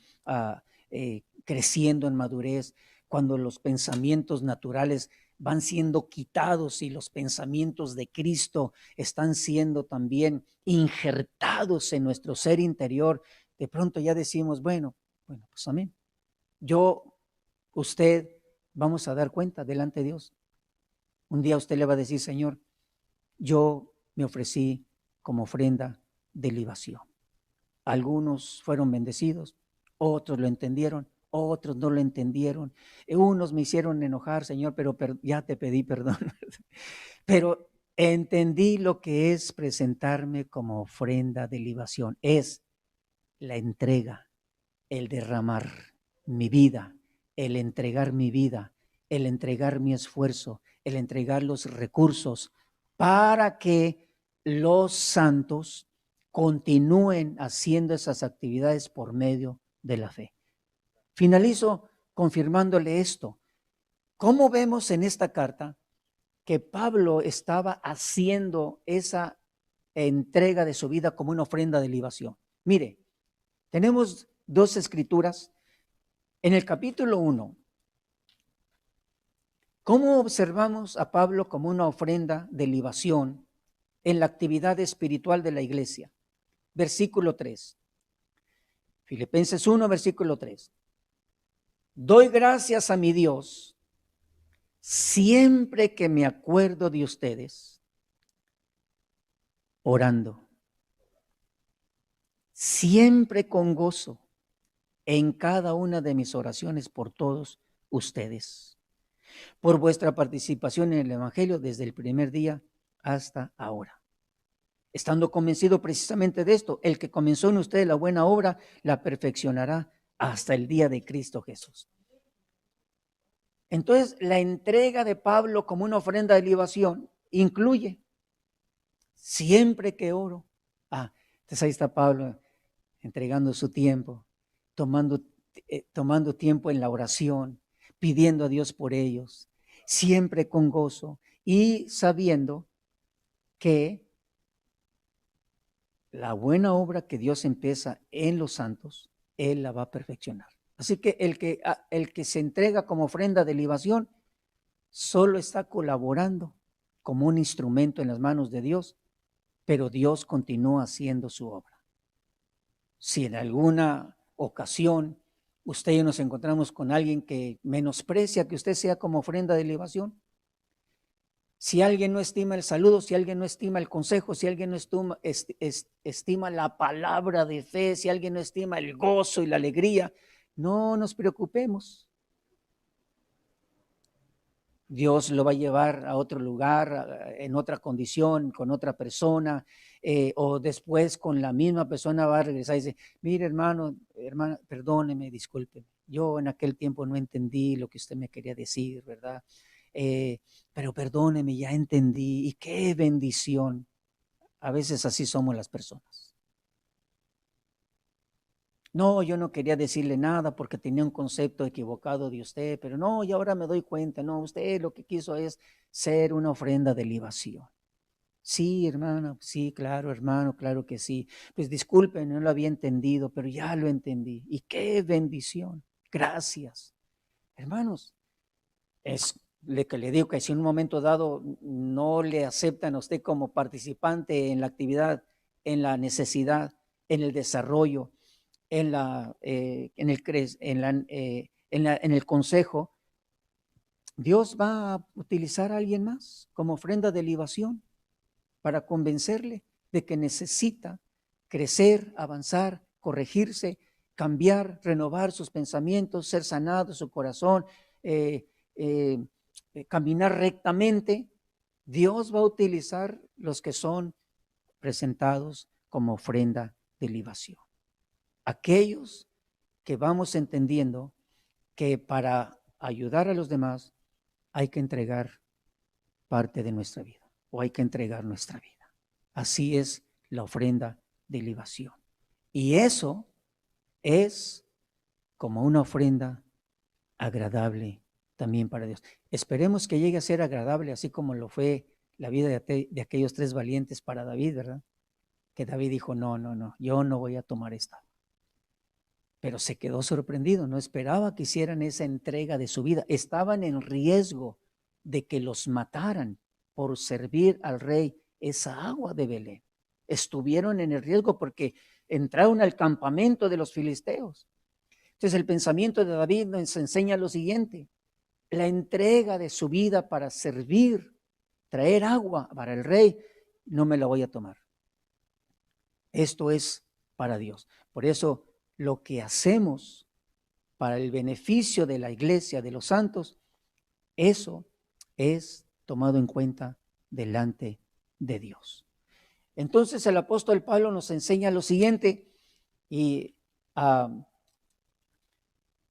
creciendo en madurez, cuando los pensamientos naturales van siendo quitados y los pensamientos de Cristo están siendo también injertados en nuestro ser interior, de pronto ya decimos, bueno, pues amén. Usted, vamos a dar cuenta delante de Dios. Un día usted le va a decir, Señor, yo me ofrecí como ofrenda de libación. Algunos fueron bendecidos, otros lo entendieron, otros no lo entendieron. Unos me hicieron enojar, Señor, pero ya te pedí perdón. Pero entendí lo que es presentarme como ofrenda de libación. Es la entrega, el derramar mi vida, el entregar mi vida, el entregar mi esfuerzo, el entregar los recursos para que los santos continúen haciendo esas actividades por medio de la fe. Finalizo confirmándole esto. ¿Cómo vemos en esta carta que Pablo estaba haciendo esa entrega de su vida como una ofrenda de libación? Mire, tenemos dos escrituras. En el capítulo 1, ¿cómo observamos a Pablo como una ofrenda de libación en la actividad espiritual de la iglesia? Versículo 3. Filipenses 1, versículo 3. Doy gracias a mi Dios siempre que me acuerdo de ustedes, orando, siempre con gozo en cada una de mis oraciones por todos ustedes, por vuestra participación en el Evangelio desde el primer día hasta ahora. Estando convencido precisamente de esto, el que comenzó en ustedes la buena obra, la perfeccionará hasta el día de Cristo Jesús. Entonces, la entrega de Pablo como una ofrenda de libación incluye siempre que oro. Entonces ahí está Pablo entregando su tiempo, tomando tiempo en la oración, pidiendo a Dios por ellos, siempre con gozo y sabiendo que la buena obra que Dios empieza en los santos, Él la va a perfeccionar. Así que el que se entrega como ofrenda de libación solo está colaborando como un instrumento en las manos de Dios, pero Dios continúa haciendo su obra. Si en alguna ocasión usted y yo nos encontramos con alguien que menosprecia que usted sea como ofrenda de libación, si alguien no estima el saludo, si alguien no estima el consejo, si alguien no estima la palabra de fe, si alguien no estima el gozo y la alegría, no nos preocupemos. Dios lo va a llevar a otro lugar, en otra condición, con otra persona, o después con la misma persona va a regresar y dice, mire hermana, perdóneme, discúlpeme, yo en aquel tiempo no entendí lo que usted me quería decir, ¿verdad? Pero perdóneme, ya entendí, y qué bendición. A veces así somos las personas. No, yo no quería decirle nada porque tenía un concepto equivocado de usted, pero no, y ahora me doy cuenta, no, usted lo que quiso es ser una ofrenda de libación. Sí, hermano, sí, claro, hermano, claro que sí. Pues disculpen, no lo había entendido, pero ya lo entendí. Y qué bendición. Gracias. Hermanos, es lo que le digo, que si en un momento dado no le aceptan a usted como participante en la actividad, en la necesidad, en el desarrollo, en el consejo, Dios va a utilizar a alguien más como ofrenda de libación para convencerle de que necesita crecer, avanzar, corregirse, cambiar, renovar sus pensamientos, ser sanado su corazón, caminar rectamente. Dios va a utilizar los que son presentados como ofrenda de libación. Aquellos que vamos entendiendo que para ayudar a los demás hay que entregar parte de nuestra vida o hay que entregar nuestra vida. Así es la ofrenda de libación. Y eso es como una ofrenda agradable también para Dios. Esperemos que llegue a ser agradable, así como lo fue la vida de aquellos 3 valientes para David, ¿verdad? Que David dijo, no, yo no voy a tomar esta. Pero se quedó sorprendido, no esperaba que hicieran esa entrega de su vida. Estaban en riesgo de que los mataran por servir al rey esa agua de Belén. Estuvieron en el riesgo porque entraron al campamento de los filisteos. Entonces el pensamiento de David nos enseña lo siguiente: la entrega de su vida para servir, traer agua para el rey, no me la voy a tomar. Esto es para Dios. Por eso lo que hacemos para el beneficio de la iglesia, de los santos, eso es tomado en cuenta delante de Dios. Entonces el apóstol Pablo nos enseña lo siguiente y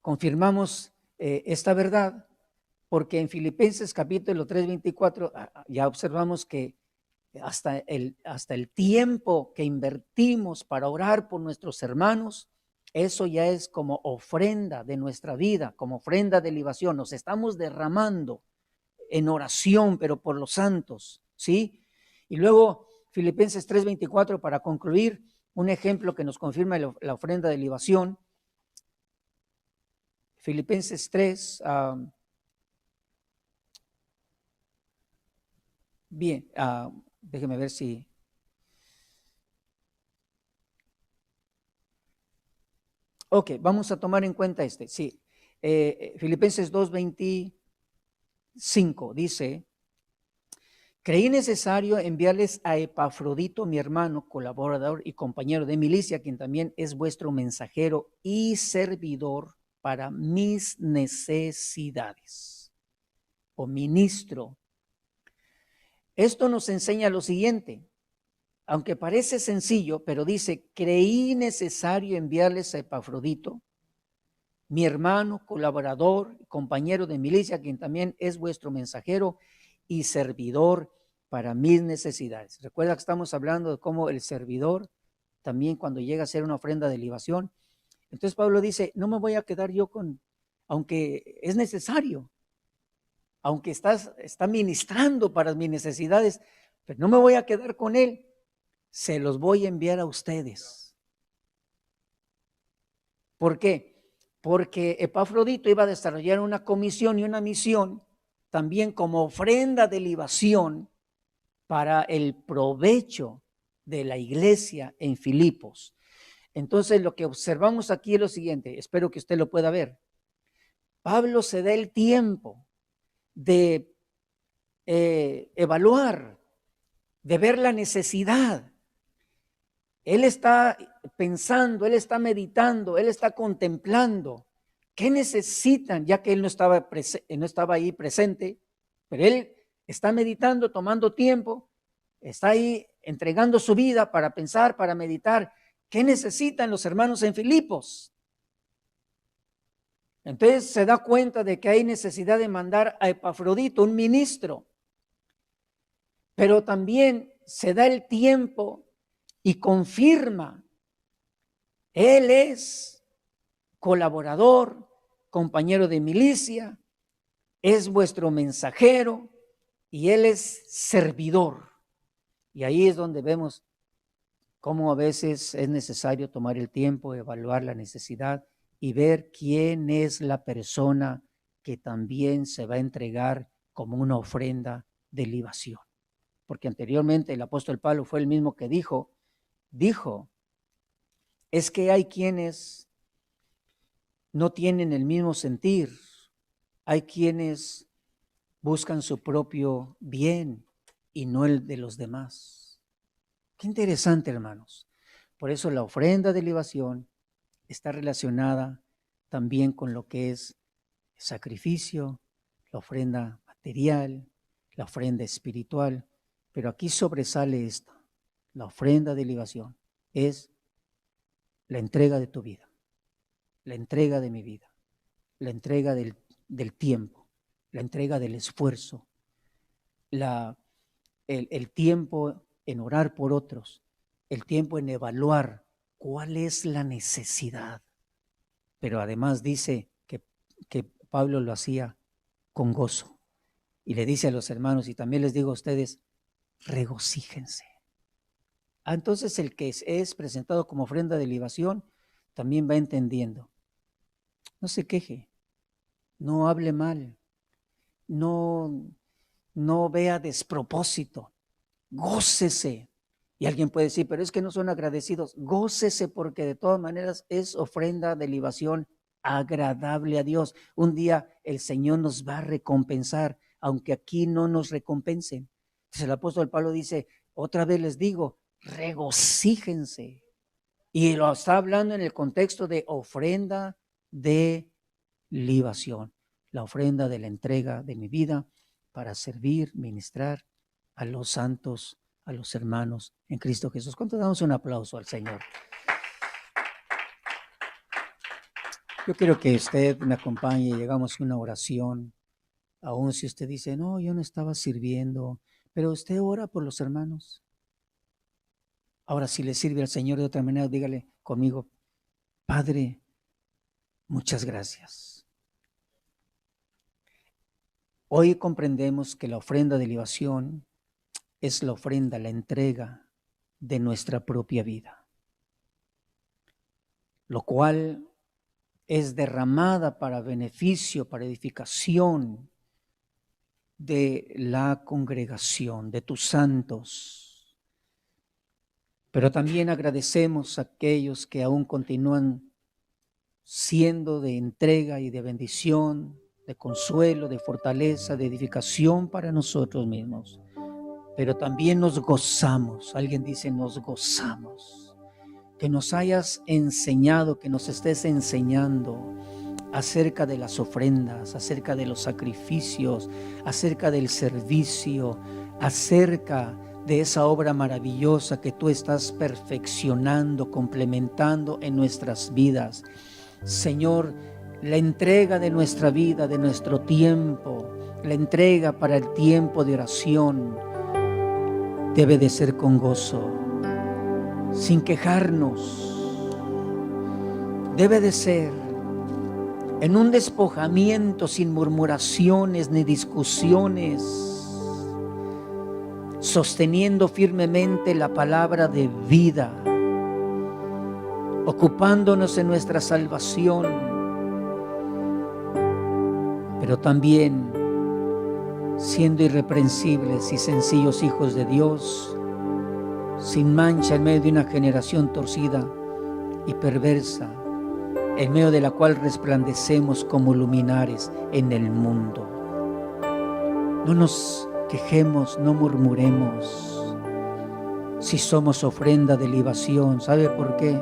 confirmamos esta verdad porque en Filipenses capítulo 3, 24 ya observamos que hasta el tiempo que invertimos para orar por nuestros hermanos Eso ya es como ofrenda de nuestra vida, como ofrenda de libación. Nos estamos derramando en oración, pero por los santos, ¿sí? Y luego Filipenses 3:24 para concluir, un ejemplo que nos confirma la ofrenda de libación. Filipenses 3, bien, déjeme ver si... Ok, vamos a tomar en cuenta sí. Filipenses 2:25 dice, creí necesario enviarles a Epafrodito, mi hermano, colaborador y compañero de milicia, quien también es vuestro mensajero y servidor para mis necesidades, o ministro. Esto nos enseña lo siguiente, aunque parece sencillo, pero dice, creí necesario enviarles a Epafrodito, mi hermano, colaborador, compañero de milicia, quien también es vuestro mensajero y servidor para mis necesidades. Recuerda que estamos hablando de cómo el servidor también cuando llega a ser una ofrenda de libación. Entonces Pablo dice, no me voy a quedar yo con, aunque es necesario, aunque está ministrando para mis necesidades, pero no me voy a quedar con él, se los voy a enviar a ustedes. ¿Por qué? Porque Epafrodito iba a desarrollar una comisión y una misión también como ofrenda de libación para el provecho de la iglesia en Filipos. Entonces lo que observamos aquí es lo siguiente, espero que usted lo pueda ver. Pablo se da el tiempo de evaluar, de ver la necesidad. Él está pensando, él está meditando, él está contemplando qué necesitan, ya que él no estaba ahí presente, pero él está meditando, tomando tiempo, está ahí entregando su vida para pensar, para meditar, qué necesitan los hermanos en Filipos. Entonces se da cuenta de que hay necesidad de mandar a Epafrodito, un ministro, pero también se da el tiempo y confirma, él es colaborador, compañero de milicia, es vuestro mensajero y él es servidor. Y ahí es donde vemos cómo a veces es necesario tomar el tiempo, evaluar la necesidad y ver quién es la persona que también se va a entregar como una ofrenda de libación. Porque anteriormente el apóstol Pablo fue el mismo que dijo, es que hay quienes no tienen el mismo sentir, hay quienes buscan su propio bien y no el de los demás. Qué interesante, hermanos. Por eso la ofrenda de libación está relacionada también con lo que es sacrificio, la ofrenda material, la ofrenda espiritual, pero aquí sobresale esta, la ofrenda de libación es la entrega de tu vida, la entrega de mi vida, la entrega del tiempo, la entrega del esfuerzo, el tiempo en orar por otros, el tiempo en evaluar cuál es la necesidad. Pero además dice que Pablo lo hacía con gozo. Y le dice a los hermanos, y también les digo a ustedes, regocíjense. Entonces el que es presentado como ofrenda de libación también va entendiendo. No se queje, no hable mal, no vea despropósito, gócese. Y alguien puede decir, pero es que no son agradecidos. Gócese porque de todas maneras es ofrenda de libación agradable a Dios. Un día el Señor nos va a recompensar, aunque aquí no nos recompensen. Entonces el apóstol Pablo dice, otra vez les digo, regocíjense. Y lo está hablando en el contexto de ofrenda de libación, la ofrenda de la entrega de mi vida para servir, ministrar a los santos, a los hermanos en Cristo Jesús. ¿Cuánto damos un aplauso al Señor? Yo quiero que usted me acompañe y llegamos a una oración, aun si usted dice, no, yo no estaba sirviendo, pero usted ora por los hermanos. Ahora, si le sirve al Señor de otra manera, dígale conmigo, Padre, muchas gracias. Hoy comprendemos que la ofrenda de libación es la ofrenda, la entrega de nuestra propia vida, lo cual es derramada para beneficio, para edificación de la congregación, de tus santos. Pero también agradecemos a aquellos que aún continúan siendo de entrega y de bendición, de consuelo, de fortaleza, de edificación para nosotros mismos. Pero también nos gozamos, alguien dice nos gozamos, que nos hayas enseñado, que nos estés enseñando acerca de las ofrendas, acerca de los sacrificios, acerca del servicio, acerca de esa obra maravillosa que tú estás perfeccionando, complementando en nuestras vidas. Señor, la entrega de nuestra vida, de nuestro tiempo, la entrega para el tiempo de oración, debe de ser con gozo, sin quejarnos. Debe de ser en un despojamiento sin murmuraciones ni discusiones, sosteniendo firmemente la palabra de vida, ocupándonos en nuestra salvación, pero también siendo irreprensibles y sencillos hijos de Dios, sin mancha en medio de una generación torcida y perversa, en medio de la cual resplandecemos como luminares en el mundo. No nos quejemos, no murmuremos si somos ofrenda de libación. ¿Sabe por qué?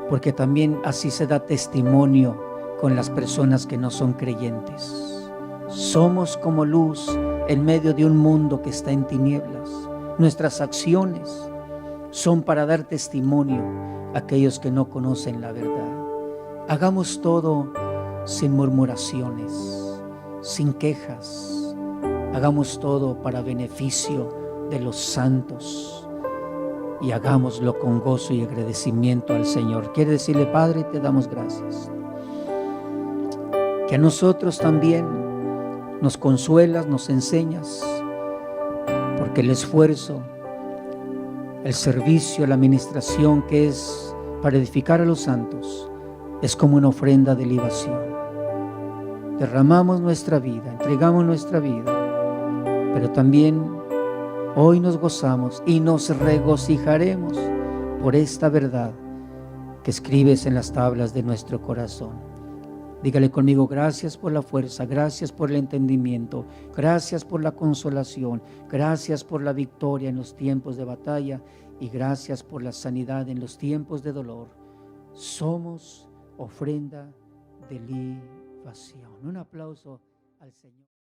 Porque también así se da testimonio con las personas que no son creyentes. Somos como luz en medio de un mundo que está en tinieblas. Nuestras acciones son para dar testimonio a aquellos que no conocen la verdad. Hagamos todo sin murmuraciones, sin quejas. Hagamos todo para beneficio de los santos y hagámoslo con gozo y agradecimiento al Señor. Quiere decirle, Padre, te damos gracias. Que a nosotros también nos consuelas, nos enseñas, porque el esfuerzo, el servicio, la administración que es para edificar a los santos es como una ofrenda de libación. Derramamos nuestra vida, entregamos nuestra vida, pero también hoy nos gozamos y nos regocijaremos por esta verdad que escribes en las tablas de nuestro corazón. Dígale conmigo, gracias por la fuerza, gracias por el entendimiento, gracias por la consolación, gracias por la victoria en los tiempos de batalla y gracias por la sanidad en los tiempos de dolor. Somos ofrenda de libación. Un aplauso al Señor.